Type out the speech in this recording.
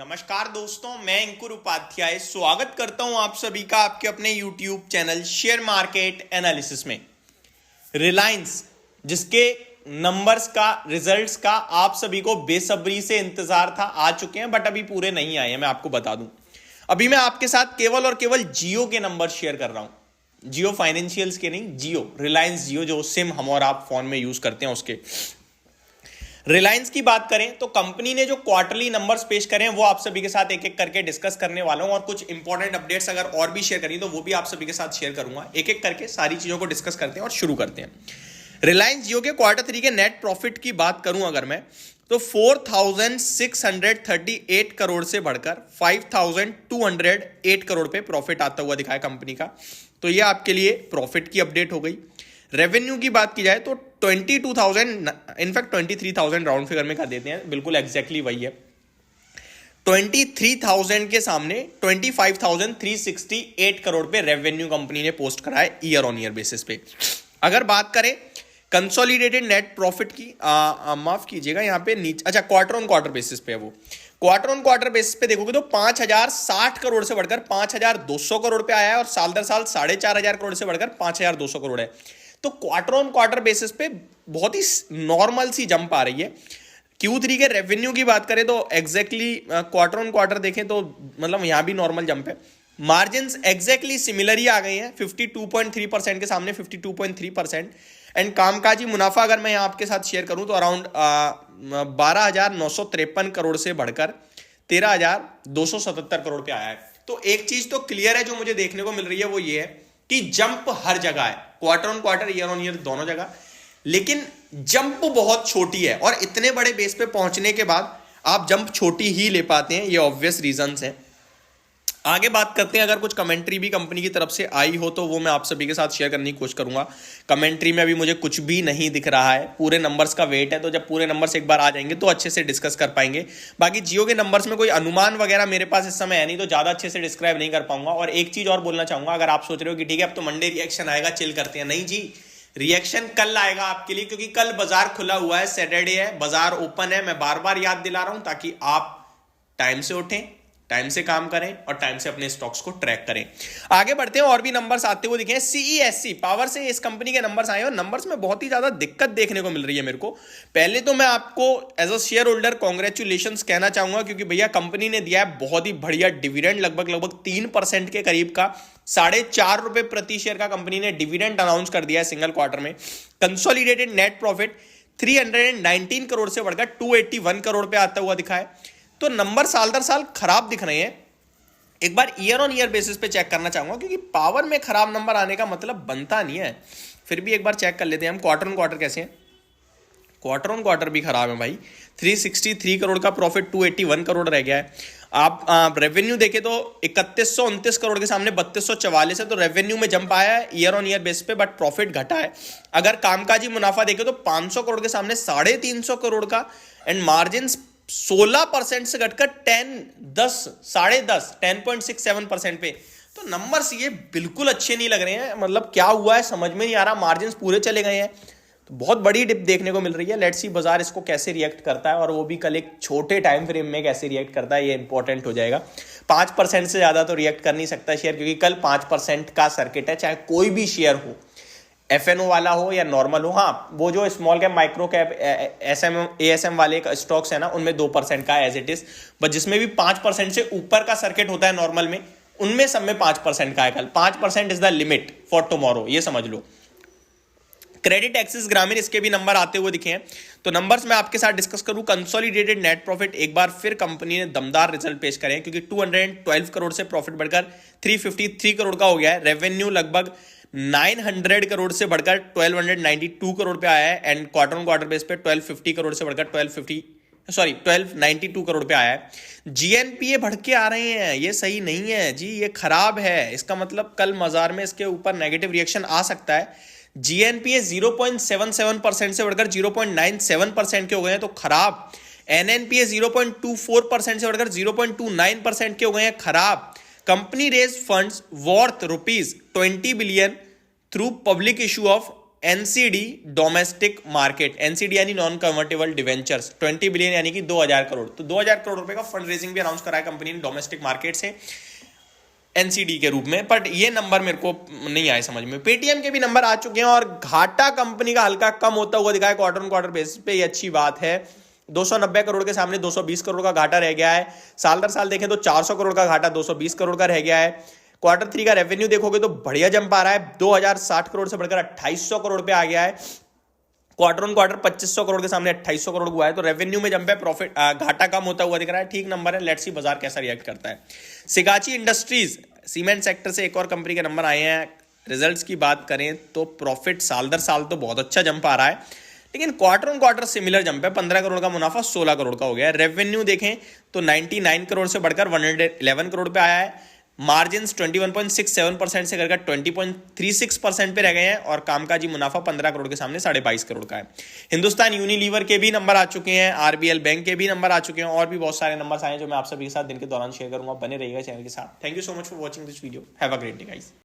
नमस्कार दोस्तों, मैं अंकुर उपाध्याय स्वागत करता हूं आप सभी का आपके अपने YouTube channel share market analysis में। रिलायंस जिसके नंबर्स का रिजल्ट्स का आप सभी को बेसब्री से इंतजार था, आ चुके हैं बट अभी पूरे नहीं आए हैं। मैं आपको बता दूं, अभी मैं आपके साथ केवल और केवल जियो के नंबर शेयर कर रहा हूं। जियो फाइनेंशियल्स के नहीं, जियो, रिलायंस जियो जो सिम हम और आप फोन में यूज करते हैं उसके। रिलायंस की बात करें तो कंपनी ने जो क्वार्टरली नंबर्स पेश करे हैं वो आप सभी के साथ एक एक करके डिस्कस करने वाला हूं, और कुछ इंपॉर्टेंट अपडेट्स अगर और भी शेयर करी तो वो भी आप सभी के साथ शेयर करूंगा। एक एक करके सारी चीजों को डिस्कस करते हैं और शुरू करते हैं। रिलायंस जियो के क्वार्टर 3 के नेट प्रॉफिट की बात करूं अगर मैं, तो 4638 करोड़ से बढ़कर 5208 करोड़ पे प्रॉफिट आता हुआ दिखाया कंपनी का। तो ये आपके लिए प्रॉफिट की अपडेट हो गई। रेवेन्यू की बात की जाए तो 22,000, इनफैक्ट 23,000 राउंड फिगर में कर देते हैं, बिल्कुल एग्जैक्टली वही है। 23,000 के सामने 25,368 करोड़ पे रेवेन्यू कंपनी ने पोस्ट करा है ईयर ऑन ईयर बेसिस पे। अगर बात करें कंसोलिडेटेड नेट प्रॉफिट की, माफ कीजिएगा यहाँ पे नीचे, अच्छा क्वार्टर ऑन क्वार्टर बेसिस पे है वो। क्वार्टर ऑन क्वार्टर बेसिस पे देखोगे तो 5,060 करोड़ से बढ़कर 5,200 करोड़ पे आया है, और साल दर साल 4,500 करोड़ से बढ़कर 5,200 करोड़ है। तो क्वार्टर ऑन क्वार्टर बेसिस पे बहुत ही नॉर्मल सी जंप आ रही है। Q3 के रेवेन्यू की बात करें तो एग्जैक्टली क्वार्टर ऑन क्वार्टर देखें तो मतलब यहां भी नॉर्मल जंप है। मार्जिन्स एग्जैक्टली सिमिलर ही आ गई हैं, 52.3% के सामने 52.3%। एंड कामकाजी मुनाफा अगर मैं यहां आपके साथ शेयर करूं तो अराउंड 12,953 करोड़ से बढ़कर 13,277 करोड़ पे आया है। तो एक चीज तो क्लियर है जो मुझे देखने को मिल रही है, वो ये है कि जंप हर जगह है, quarter on quarter, year on year, दोनों जगह, लेकिन जंप बहुत छोटी है। और इतने बड़े बेस पे पहुंचने के बाद आप जंप छोटी ही ले पाते हैं, ये ऑब्वियस रीजंस हैं। आगे बात करते हैं, अगर कुछ कमेंट्री भी कंपनी की तरफ से आई हो तो वो मैं आप सभी के साथ शेयर करने की कोशिश करूंगा। कमेंट्री में अभी मुझे कुछ भी नहीं दिख रहा है, पूरे नंबर्स का वेट है, तो जब पूरे नंबर्स एक बार आ जाएंगे तो अच्छे से डिस्कस कर पाएंगे। बाकी जियो के नंबर्स में कोई अनुमान वगैरह मेरे पास इस समय है नहीं, तो ज्यादा अच्छे से डिस्क्राइब नहीं कर पाऊंगा। और एक चीज और बोलना चाहूंगा, अगर आप सोच रहे हो कि ठीक है अब तो मंडे रिएक्शन आएगा, चिल करते हैं, नहीं जी, रिएक्शन कल आएगा आपके लिए, क्योंकि कल बाजार खुला हुआ है, सैटरडे है, बाजार ओपन है। मैं बार बार याद दिला रहा हूं ताकि आप टाइम से उठें, टाइम से काम करें और टाइम से अपने स्टॉक्स को ट्रैक करें। आगे बढ़ते हैं, और भी नंबर्स आते हुए दिखे हैं। सीईएससी पावर से इस कंपनी के नंबर्स आए और नंबर्स में बहुत ही ज्यादा दिक्कत देखने को मिल रही है मेरे को। पहले तो मैं आपको as a shareholder congratulations कहना चाहूंगा, क्योंकि भैया कंपनी ने दिया है बहुत ही बढ़िया डिविडेंड, लगभग 3% के करीब का, 4.5 रुपए प्रति शेयर का कंपनी ने डिविडेंड अनाउंस कर दिया है सिंगल क्वार्टर में। कंसोलिडेटेड नेट प्रॉफिट 319 करोड़ से बढ़कर 281 करोड़ पे आता हुआ दिखा है। तो नंबर साल दर साल खराब दिख रहे हैं। एक बार ईयर ऑन ईयर बेसिस पे चेक करना चाहूंगा, क्योंकि पावर में खराब नंबर आने का मतलब बनता नहीं है। फिर भी एक बार चेक कर लेते हैं हम क्वार्टर ऑन क्वार्टर कैसे हैं। क्वार्टर ऑन क्वार्टर भी खराब है भाई, 363 करोड़ का प्रॉफिट 281 करोड़ रह गया है। आप रेवेन्यू देखें तो 3129 करोड़ के सामने 3244 है, तो रेवेन्यू में जंप आया है ईयर ऑन ईयर बेस पे, बट प्रॉफिट घटा है। अगर कामकाजी मुनाफा देखें तो 500 करोड़ के सामने 350 करोड़ का, एंड मार्जिन 16% से घटकर 10.67% पे। तो नंबर्स ये बिल्कुल अच्छे नहीं लग रहे हैं, मतलब क्या हुआ है समझ में नहीं आ रहा। मार्जिन पूरे चले गए हैं, तो बहुत बड़ी डिप देखने को मिल रही है। लेट्स सी बाजार इसको कैसे रिएक्ट करता है, और वो भी कल एक छोटे टाइम फ्रेम में कैसे रिएक्ट करता है, ये इंपॉर्टेंट हो जाएगा। 5% से ज्यादा तो रिएक्ट कर नहीं सकता शेयर, क्योंकि कल 5% का सर्किट है, चाहे कोई भी शेयर हो, एफएनओ वाला हो या नॉर्मल हो। हाँ, वो जो small cap micro cap ASM वाले स्टॉक्स है ना, उनमें 2% का एज इट इज, बट जिसमें भी 5% से ऊपर का सर्किट होता है नॉर्मल में, उनमें सब में 5% का है कल। 5% is the limit for tomorrow, ये समझ लो। क्रेडिट एक्सिस ग्रामीण, इसके भी नंबर आते हुए दिखे हैं, तो नंबर्स मैं आपके साथ डिस्कस करूं। कंसोलिडेटेड नेट प्रॉफिट एक बार फिर कंपनी ने दमदार रिजल्ट पेश करे हैं, क्योंकि 212 करोड़ से प्रॉफिट बढ़कर 353 करोड़ का हो गया है। रेवेन्यू लगभग 900 करोड़ से बढ़कर 1292 करोड़ पे आया है, and quarter on quarter base पे 1250 करोड़ से बढ़कर 1292 करोड़ पे आया है। जीएनपीए बढ़ के आ रहे हैं, ये सही नहीं है जी, ये खराब है। इसका मतलब कल बाजार में इसके ऊपर नेगेटिव रिएक्शन आ सकता है। जीएनपीए 0.77% से बढ़कर 0.97% के हो गए हैं, तो खराब। एनएनपीए 0.24% से बढ़कर 0.29% के हो गए हैं, खराब। Company raise funds worth ₹20 billion through public issue of NCD domestic market, NCD यानी नॉन कन्वर्टेबल डिवेंचर्स 20 बिलियन यानी कि 2000 करोड़, तो 2000 करोड़ रुपए का फंड रेजिंग भी अनाउंस करा है कंपनी ने डोमेस्टिक मार्केट से एनसीडी के रूप में, बट ये नंबर मेरे को नहीं आए समझ में। पेटीएम के भी नंबर आ चुके हैं और घाटा कंपनी का हल्का कम होता हुआ दिखा है क्वार्टर ऑन क्वार्टर बेसिस पे, ये अच्छी बात है। 290 करोड़ के सामने 220 करोड़ का घाटा रह गया है। साल दर साल देखें तो 400 करोड़ का घाटा 220 करोड़ का रह गया है। क्वार्टर 3 का रेवेन्यू देखोगे तो बढ़िया जंप आ रहा है, 2060 करोड़ से बढ़कर 2800 करोड़ पे आ गया है। क्वार्टर ऑन क्वार्टर 2500 करोड़ के सामने 2800 करोड़ हुआ है, तो रेवेन्यू में जंप है, प्रॉफिट घाटा कम होता हुआ दिख रहा है, ठीक नंबर है। लेट्स सी बाजार कैसा रिएक्ट करता है। सिकाची इंडस्ट्रीज सीमेंट सेक्टर से एक और कंपनी के नंबर आए हैं। रिजल्ट्स की बात करें तो प्रॉफिट साल दर साल तो बहुत अच्छा जंप आ रहा है, लेकिन quarter on quarter similar jump है, 15 करोड़ का मुनाफा 16 करोड़ का हो गया है। रेवेन्यू देखें तो 99 करोड़ से बढ़कर 111 करोड़ पे आया है। मार्जिन 21.67% से घटकर 20.36% पे रह गए हैं और कामकाजी मुनाफा 15 करोड़ के सामने 22.5 करोड़ का है। हिंदुस्तान यूनिलीवर के भी नंबर आ चुके हैं, आरबीएल बैंक के भी नंबर आ चुके हैं और भी बहुत सारे नंबर आए हैं जो मैं आप सभी के साथ दिन के दौरान शेयर करूंगा। बने रहिएगा चैनल के साथ। Thank you so much for watching this video. Have a great day guys.